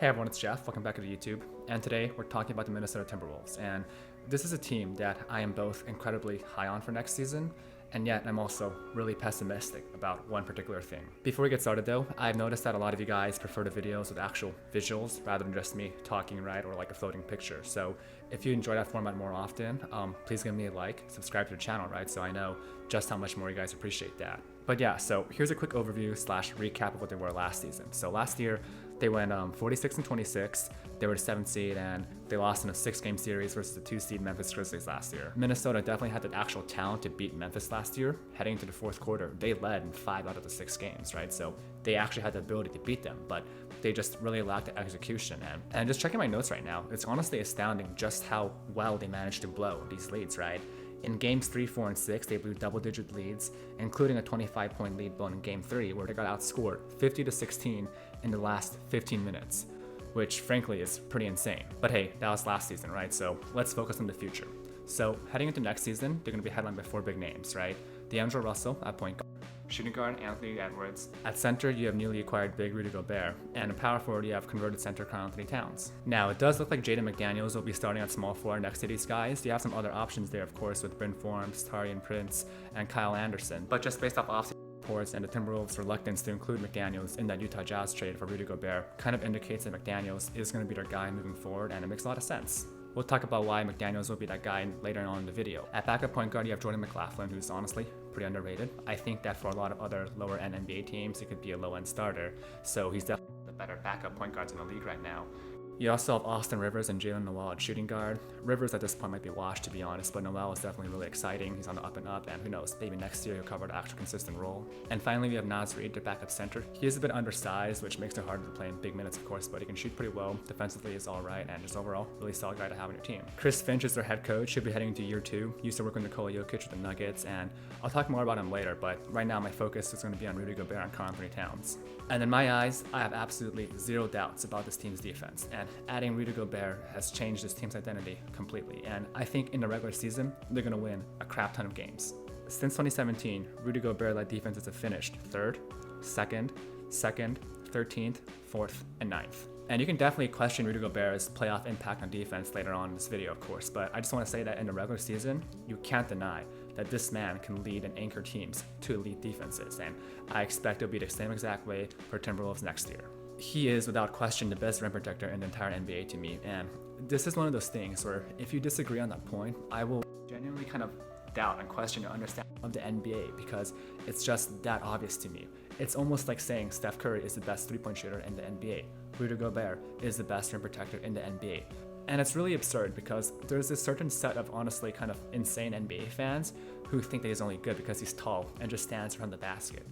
Hey everyone, it's Jeff. Welcome back to YouTube. And today we're talking about the Minnesota Timberwolves. And this is a team that I am both incredibly high on for next season, and yet I'm also really pessimistic about one particular thing. Before we get started though, I've noticed that a lot of you guys prefer the videos with actual visuals rather than just me talking, right, or like a floating picture. So if you enjoy that format more often, please give me a like, subscribe to the channel, right, so I know just how much more you guys appreciate that. But yeah, so here's a quick overview slash recap of what they were last season. So last year, they went 46-26. They were the 7th seed, and they lost in a 6-game series versus the 2 seed Memphis Grizzlies last year. Minnesota definitely had the actual talent to beat Memphis last year. Heading into the fourth quarter, they led in 5 out of the 6 games, right? So they actually had the ability to beat them, but they just really lacked the execution. And just checking my notes right now, it's honestly astounding just how well they managed to blow these leads, right? In games 3, 4, and 6, they blew double-digit leads, including a 25-point lead blown in game 3, where they got outscored 50-16 in the last 15 minutes, which frankly is pretty insane. But hey, that was last season, right? So let's focus on the future. So heading into next season, they're going to be headlined by 4 big names, right? D'Angelo Russell at point guard. Shooting guard, Anthony Edwards. At center, you have newly acquired big Rudy Gobert. And at power forward, you have converted center Karl Anthony Towns. Now, it does look like Jaden McDaniels will be starting at small forward next to these guys. You have some other options there, of course, with Bryn Forbes, Taurean Prince, and Kyle Anderson. But just based off offseason reports and the Timberwolves' reluctance to include McDaniels in that Utah Jazz trade for Rudy Gobert kind of indicates that McDaniels is going to be their guy moving forward, and it makes a lot of sense. We'll talk about why McDaniels will be that guy later on in the video. At backup point guard, you have Jordan McLaughlin, who's honestly pretty underrated. I think that for a lot of other lower end NBA teams, he could be a low end starter. So he's definitely the better backup point guards in the league right now. You also have Austin Rivers and Jalen Noel at shooting guard. Rivers at this point might be washed, to be honest, but Noel is definitely really exciting. He's on the up and up, and who knows, maybe next year he'll cover the actual consistent role. And finally, we have Naz Reid, the backup center. He is a bit undersized, which makes it harder to play in big minutes, of course, but he can shoot pretty well. Defensively is all right, and just overall, really solid guy to have on your team. Chris Finch is their head coach. He'll be heading into year 2. He used to work with Nikola Jokic with the Nuggets, and I'll talk more about him later, but right now my focus is going to be on Rudy Gobert and Karl Anthony Towns. And in my eyes, I have absolutely zero doubts about this team's defense, and adding Rudy Gobert has changed this team's identity completely, and I think in the regular season, they're going to win a crap ton of games. Since 2017, Rudy Gobert led defenses have finished 3rd, 2nd, 13th, 4th, and 9th. And you can definitely question Rudy Gobert's playoff impact on defense later on in this video, of course, but I just want to say that in the regular season, you can't deny that this man can lead and anchor teams to elite defenses, and I expect it'll be the same exact way for Timberwolves next year. He is, without question, the best rim protector in the entire NBA to me, and this is one of those things where if you disagree on that point, I will genuinely kind of doubt and question your understanding of the NBA because it's just that obvious to me. It's almost like saying Steph Curry is the best 3-point shooter in the NBA. Rudy Gobert is the best rim protector in the NBA. And it's really absurd because there's this certain set of honestly kind of insane NBA fans who think that he's only good because he's tall and just stands around the basket.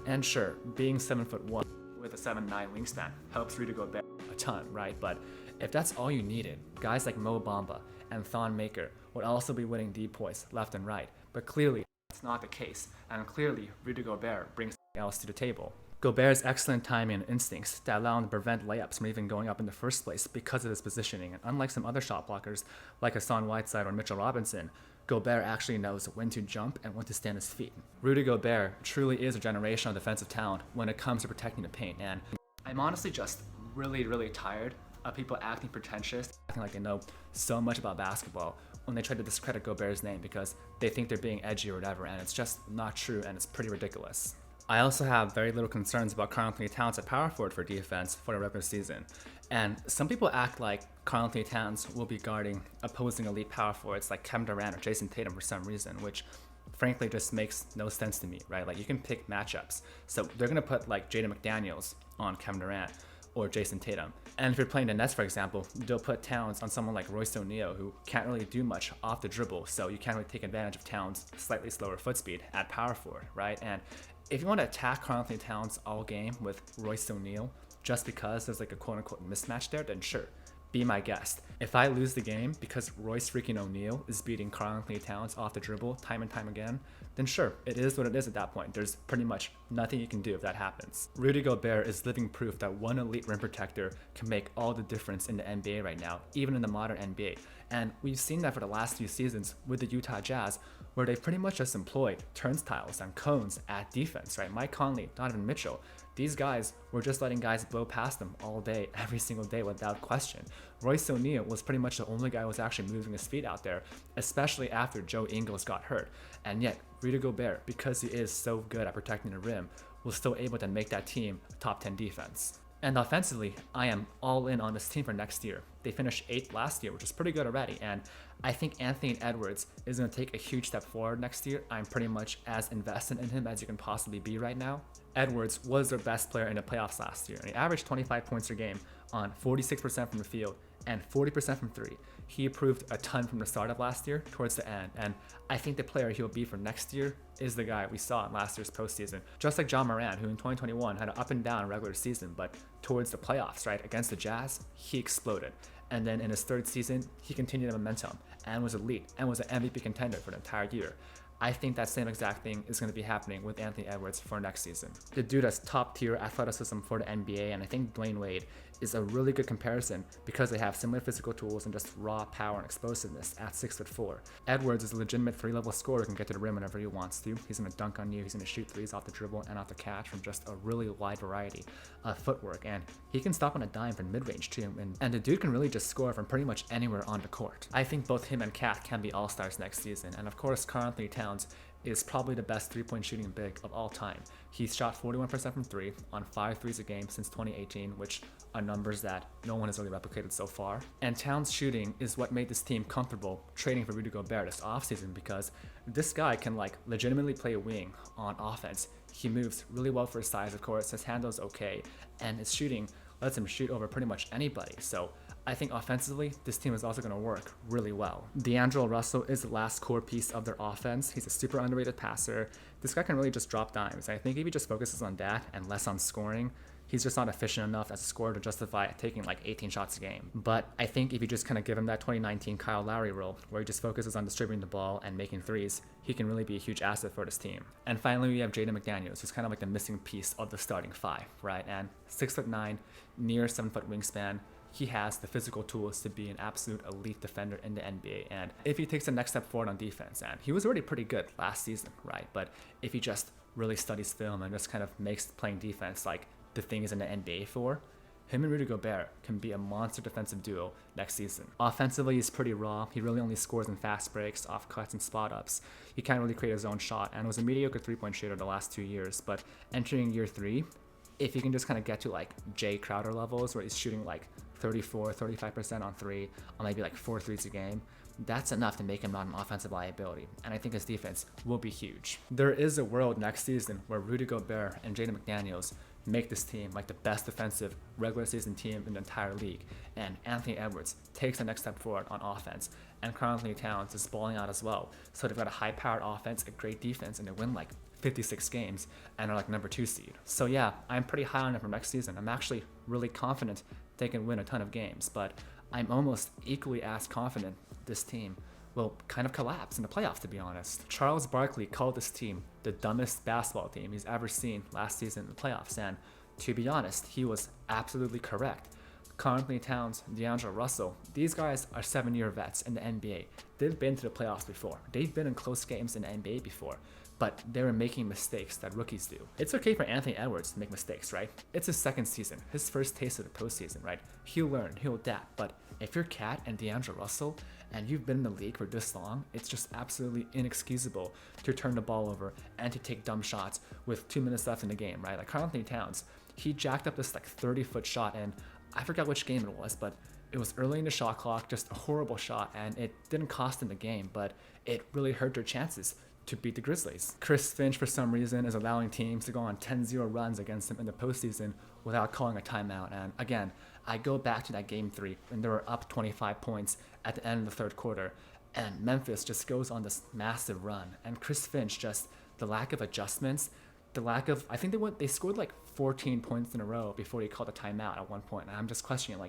And sure, being 7'1" with a 7'9" wingspan helps Rudy Gobert a ton, right? But if that's all you needed, guys like Mo Bamba and Thon Maker would also be winning depoys left and right. But clearly, that's not the case, and clearly, Rudy Gobert brings something else to the table. Gobert's excellent timing and instincts that allow him to prevent layups from even going up in the first place because of his positioning, and unlike some other shot blockers like Hassan Whiteside or Mitchell Robinson, Gobert actually knows when to jump and when to stand his feet. Rudy Gobert truly is a generational defensive talent when it comes to protecting the paint, and I'm honestly just really tired of people acting pretentious, acting like they know so much about basketball when they try to discredit Gobert's name because they think they're being edgy or whatever, and it's just not true, and it's pretty ridiculous. I also have very little concerns about Karl Anthony Towns at power forward for defense for the regular season. And some people act like Karl Anthony Towns will be guarding opposing elite power forwards like Kevin Durant or Jason Tatum for some reason, which frankly just makes no sense to me, right? Like you can pick matchups. So they're going to put like Jaden McDaniels on Kevin Durant or Jason Tatum. And if you're playing the Nets, for example, they'll put Towns on someone like Royce O'Neal, who can't really do much off the dribble, so you can't really take advantage of Towns' slightly slower foot speed at power forward, right? And if you want to attack Karl Anthony Towns all game with Royce O'Neal just because there's like a quote-unquote mismatch there, then sure, be my guest. If I lose the game because Royce freaking O'Neal is beating Karl Anthony Towns off the dribble time and time again, then sure, it is what it is at that point. There's pretty much nothing you can do if that happens. Rudy Gobert is living proof that one elite rim protector can make all the difference in the NBA right now, even in the modern NBA. And we've seen that for the last few seasons with the Utah Jazz, where they pretty much just employed turnstiles and cones at defense, right? Mike Conley, Donovan Mitchell, these guys were just letting guys blow past them all day, every single day without question. Royce O'Neal was pretty much the only guy who was actually moving his feet out there, especially after Joe Ingles got hurt. And yet, Rudy Gobert, because he is so good at protecting the rim, was still able to make that team a top 10 defense. And offensively, I am all in on this team for next year. They finished 8th last year, which is pretty good already, and I think Anthony Edwards is going to take a huge step forward next year. I'm pretty much as invested in him as you can possibly be right now. Edwards was their best player in the playoffs last year, and he averaged 25 points per game on 46% from the field and 40% from three. He improved a ton from the start of last year towards the end, and I think the player he'll be for next year is the guy we saw in last year's postseason. Just like John Moran, who in 2021 had an up and down regular season, but towards the playoffs, right, against the Jazz, he exploded. And then in his third season, he continued the momentum and was elite and was an MVP contender for the entire year. I think that same exact thing is going to be happening with Anthony Edwards for next season. The dude has top tier athleticism for the NBA, and I think Dwayne Wade is a really good comparison because they have similar physical tools and just raw power and explosiveness at 6'4". Edwards is a legitimate 3-level scorer who can get to the rim whenever he wants to. He's going to dunk on you, he's going to shoot threes off the dribble and off the catch from just a really wide variety of footwork, and he can stop on a dime from mid-range too, and the dude can really just score from pretty much anywhere on the court. I think both him and Cat can be all-stars next season, and of course Karl Anthony Towns is probably the best three-point shooting big of all time. He's shot 41% from three on 5 threes a game since 2018, which are numbers that no one has really replicated so far. And Towns' shooting is what made this team comfortable trading for Rudy Gobert this offseason, because this guy can legitimately play a wing on offense. He moves really well for his size, of course, his handle's okay, and his shooting lets him shoot over pretty much anybody. So I think offensively, this team is also going to work really well. D'Angelo Russell is the last core piece of their offense. He's a super underrated passer. This guy can really just drop dimes. I think if he just focuses on that and less on scoring, he's just not efficient enough as a scorer to justify taking 18 shots a game. But I think if you just kind of give him that 2019 Kyle Lowry role, where he just focuses on distributing the ball and making threes, he can really be a huge asset for this team. And finally, we have Jaden McDaniels, who's kind of like the missing piece of the starting five, right? And 6'9", near 7-foot wingspan. He has the physical tools to be an absolute elite defender in the NBA. And if he takes the next step forward on defense, and he was already pretty good last season, right? But if he just really studies film and just kind of makes playing defense like the thing is in the NBA for, him and Rudy Gobert can be a monster defensive duo next season. Offensively, he's pretty raw. He really only scores in fast breaks, off cuts, and spot ups. He can't really create his own shot and was a mediocre three-point shooter the last 2 years. But entering year 3, if he can just kind of get to Jay Crowder levels, where he's shooting 34-35% on three, on maybe 4 threes a game, that's enough to make him not an offensive liability, and I think his defense will be huge. There is a world next season where Rudy Gobert and Jaden McDaniels make this team the best defensive regular season team in the entire league, and Anthony Edwards takes the next step forward on offense, and Karl Anthony Towns is balling out as well. So they've got a high-powered offense, a great defense, and they win 56 games and are number 2 seed. So yeah, I'm pretty high on them for next season. I'm actually really confident they can win a ton of games, but I'm almost equally as confident this team will kind of collapse in the playoffs, to be honest. Charles Barkley called this team the dumbest basketball team he's ever seen last season in the playoffs, and to be honest, he was absolutely correct. Karl Anthony Towns, D'Angelo Russell, these guys are 7-year vets in the NBA. They've been to the playoffs before. They've been in close games in the NBA before, but they were making mistakes that rookies do. It's okay for Anthony Edwards to make mistakes, right? It's his second season, his first taste of the postseason, right? He'll learn, he'll adapt, but if you're Cat and D'Angelo Russell, and you've been in the league for this long, it's just absolutely inexcusable to turn the ball over and to take dumb shots with 2 minutes left in the game, right? Karl Anthony Towns, he jacked up this 30-foot shot, and I forgot which game it was, but it was early in the shot clock, just a horrible shot, and it didn't cost them the game, but it really hurt their chances to beat the Grizzlies. Chris Finch, for some reason, is allowing teams to go on 10-0 runs against him in the postseason without calling a timeout. And again, I go back to that game 3 when they were up 25 points at the end of the third quarter, and Memphis just goes on this massive run. And Chris Finch, just the lack of adjustments, the lack of, I think they scored 14 points in a row before he called a timeout at one point. And I'm just questioning,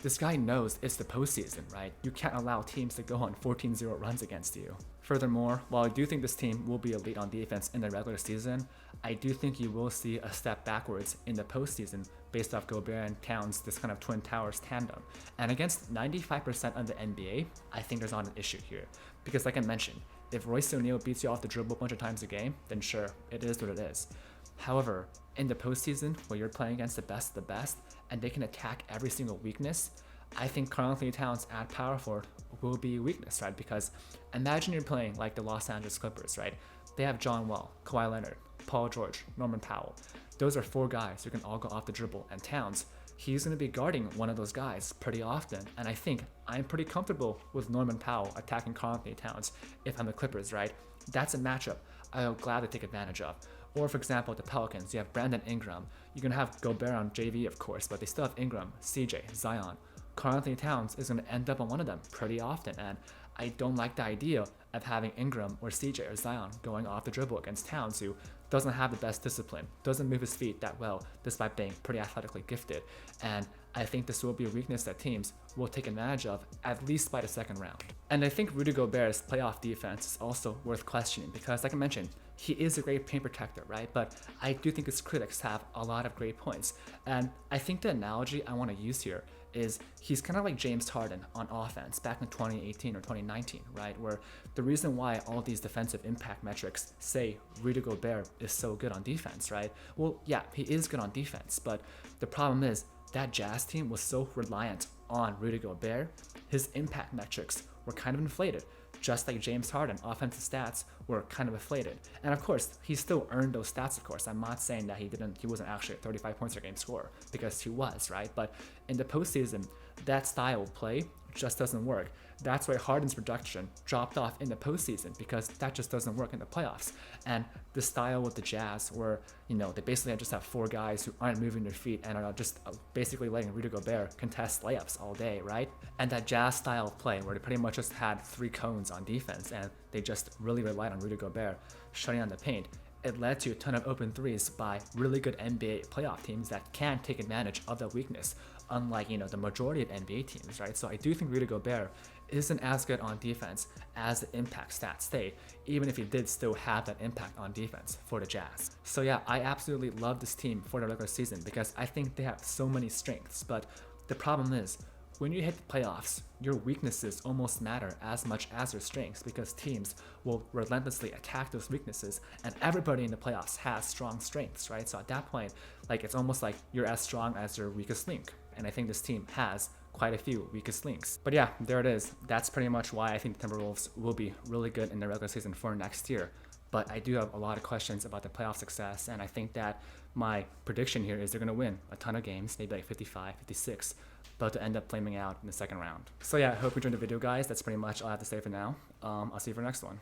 This guy knows it's the postseason, right? You can't allow teams to go on 14-0 runs against you. Furthermore, while I do think this team will be elite on defense in the regular season, I do think you will see a step backwards in the postseason based off Gobert and Towns, this kind of Twin Towers tandem. And against 95% of the NBA, I think there's not an issue here. Because like I mentioned, if Royce O'Neal beats you off the dribble a bunch of times a game, then sure, it is what it is. However, in the postseason, where you're playing against the best of the best, and they can attack every single weakness, I think Karl-Anthony Towns at power forward will be a weakness, right? Because imagine you're playing like the Los Angeles Clippers, right? They have John Wall, Kawhi Leonard, Paul George, Norman Powell. Those are 4 guys who can all go off the dribble, and Towns, he's going to be guarding one of those guys pretty often, and I think I'm pretty comfortable with Norman Powell attacking Karl-Anthony Towns if I'm the Clippers, right? That's a matchup I'll gladly take advantage of. Or for example, the Pelicans, you have Brandon Ingram. You're going to have Gobert on JV, of course, but they still have Ingram, CJ, Zion. Karl-Anthony Towns is going to end up on one of them pretty often, and I don't like the idea of having Ingram or CJ or Zion going off the dribble against Towns, who doesn't have the best discipline, doesn't move his feet that well, despite being pretty athletically gifted. And I think this will be a weakness that teams will take advantage of, at least by the second round. And I think Rudy Gobert's playoff defense is also worth questioning because, like I mentioned, he is a great paint protector, right? But I do think his critics have a lot of great points. And I think the analogy I want to use here is he's kind of like James Harden on offense back in 2018 or 2019, right? Where the reason why all these defensive impact metrics say Rudy Gobert is so good on defense, right? Well, yeah, he is good on defense, but the problem is that Jazz team was so reliant on Rudy Gobert, his impact metrics were kind of inflated. Just like James Harden, offensive stats were kind of inflated. And of course, he still earned those stats, of course. I'm not saying that he wasn't actually a 35 points per game scorer, because he was, right? But in the postseason, that style of play just doesn't work. That's why Harden's production dropped off in the postseason, because that just doesn't work in the playoffs. And the style with the Jazz, where they basically just have 4 guys who aren't moving their feet and are just basically letting Rudy Gobert contest layups all day, right? And that Jazz style of play, where they pretty much just had 3 cones on defense and they just really relied on Rudy Gobert shutting down the paint, it led to a ton of open threes by really good NBA playoff teams that can take advantage of that weakness, unlike the majority of NBA teams, right? So I do think Rudy Gobert isn't as good on defense as the impact stats say, even if he did still have that impact on defense for the Jazz. So yeah, I absolutely love this team for the regular season because I think they have so many strengths, but the problem is, when you hit the playoffs, your weaknesses almost matter as much as your strengths because teams will relentlessly attack those weaknesses, and everybody in the playoffs has strong strengths, right? So at that point, it's almost like you're as strong as your weakest link, and I think this team has quite a few weakest links. But yeah, there it is. That's pretty much why I think the Timberwolves will be really good in the regular season for next year. But I do have a lot of questions about the playoff success, and I think that my prediction here is they're going to win a ton of games, maybe like 55, 56, but to end up flaming out in the second round. So yeah, I hope you enjoyed the video, guys. That's pretty much all I have to say for now. I'll see you for the next one.